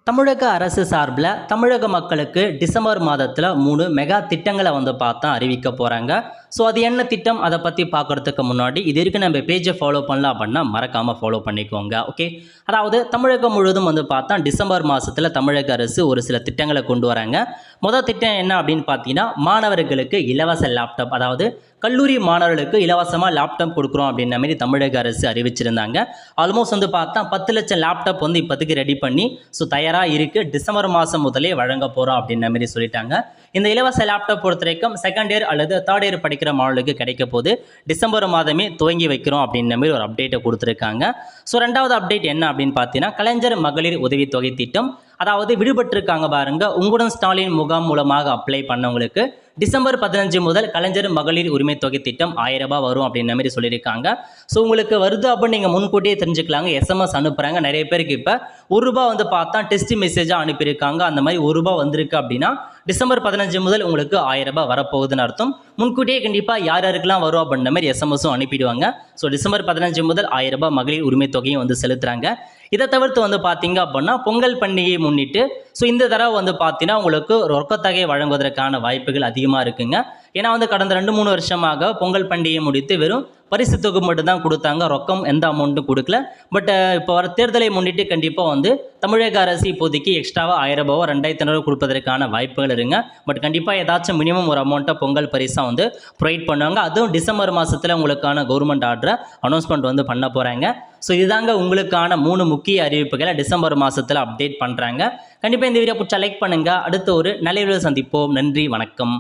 தமிழக அரசு சார்பில் தமிழக மக்களுக்கு டிசம்பர் மாதத்தில் 3 மெகா திட்டங்களை பார்த்தா அறிவிக்க போகிறாங்க. ஸோ அது என்ன திட்டம் அதை பற்றி பார்க்குறதுக்கு முன்னாடி இது வரைக்கும் நம்ம பேஜை ஃபாலோ பண்ணலாம் அப்படின்னா மறக்காமல் ஃபாலோ பண்ணிக்கோங்க. ஓகே, அதாவது தமிழகம் முழுவதும் பார்த்தா டிசம்பர் மாதத்தில் தமிழக அரசு ஒரு சில திட்டங்களை கொண்டு வராங்க. முதல் திட்டம் என்ன அப்படின்னு பார்த்தீங்கன்னா, மாணவர்களுக்கு இலவச லேப்டாப், அதாவது கல்லூரி மாணவர்களுக்கு இலவசமாக லேப்டாப் கொடுக்குறோம் அப்படின்ற மாதிரி தமிழக அரசு அறிவிச்சிருந்தாங்க. ஆல்மோஸ்ட் பார்த்தா 10 லட்சம் லேப்டாப் இப்போதைக்கு ரெடி பண்ணி ஸோ தயாராக இருக்குது, டிசம்பர் மாதம் முதலே வழங்க போகிறோம் அப்படின்ற மாதிரி சொல்லிட்டாங்க. இந்த இலவச லேப்டாப் பொறுத்த வரைக்கும் செகண்ட் இயர் அல்லது தேர்ட் இயர் படிக்கிற மாணவர்களுக்கு கிடைக்க போது டிசம்பர் மாதமே துவங்கி வைக்கிறோம் அப்படின்ற மாதிரி ஒரு அப்டேட்டை கொடுத்துருக்காங்க. ஸோ ரெண்டாவது அப்டேட் என்ன அப்படின்னு பார்த்தீங்கன்னா, கலைஞர் மகளிர் உதவித்தொகை திட்டம், அதாவது விடுபட்டிருக்காங்க பாருங்க, உங்களுடன் ஸ்டாலின் முகாம் மூலமாக அப்ளை பண்ணவங்களுக்கு டிசம்பர் 15 முதல் கலைஞர் மகளிர் உரிமை தொகை திட்டம் 1000 ரூபாய் வரும் அப்படின்ற மாதிரி சொல்லியிருக்காங்க. ஸோ உங்களுக்கு வருது அப்படின்னு நீங்கள் முன்கூட்டியே தெரிஞ்சுக்கலாங்க. எஸ்எம்எஸ் அனுப்புகிறாங்க நிறைய பேருக்கு. இப்போ ₹1 பார்த்தா டெஸ்ட் மெசேஜாக அனுப்பியிருக்காங்க. அந்த மாதிரி ₹1 வந்திருக்கு அப்படின்னா டிசம்பர் 15 முதல் உங்களுக்கு 1000 ரூபாய் வரப்போகுதுன்னு அர்த்தம். முன்கூட்டியே கண்டிப்பாக யார் யாருக்கெல்லாம் வரும் அப்படின்ற மாதிரி எஸ்எம்எஸும் அனுப்பிடுவாங்க. ஸோ டிசம்பர் 15 முதல் 1000 ரூபாய் மகளிர் உரிமை தொகையும் செலுத்துகிறாங்க. இதை தவிர்த்து பார்த்தீங்க அப்படின்னா பொங்கல் பண்டிகையை முன்னிட்டு ஸோ இந்த தடவை பார்த்தீங்கன்னா உங்களுக்கு ரொக்கத்தொகை வழங்குவதற்கான வாய்ப்புகள் அதிகமாக இருக்குங்க. ஏன்னா கடந்த 2-3 வருஷமாக பொங்கல் பண்டிகையை முடித்து வெறும் பரிசு தொகை மட்டும் தான் கொடுத்தாங்க, ரொக்கம் எந்த அமௌண்ட்டும் கொடுக்கல. பட் இப்போ வர தேர்தலை முன்னிட்டு கண்டிப்பாக தமிழக அரசு இப்போதைக்கு எக்ஸ்ட்ராவாக 1000 ரூபாவோ 2500 கொடுப்பதற்கான வாய்ப்புகள் இருங்க. பட் கண்டிப்பாக ஏதாச்சும் மினிமம் ஒரு அமௌண்ட்டை பொங்கல் பரிசாக ப்ரொவைட் பண்ணுவாங்க. அதுவும் டிசம்பர் மாதத்தில் உங்களுக்கான கவர்மெண்ட் ஆர்டரை அனௌன்ஸ்மெண்ட் பண்ண போகிறாங்க. ஸோ இதுதாங்க உங்களுக்கான 3 முக்கிய அறிவிப்புகளை டிசம்பர் மாதத்தில் அப்டேட் பண்ணுறாங்க. கண்டிப்பாக இந்த வீடியோ பிடிச்சா லைக் பண்ணுங்கள். அடுத்த ஒரு நல்ல வீடியோ சந்திப்போம். நன்றி, வணக்கம்.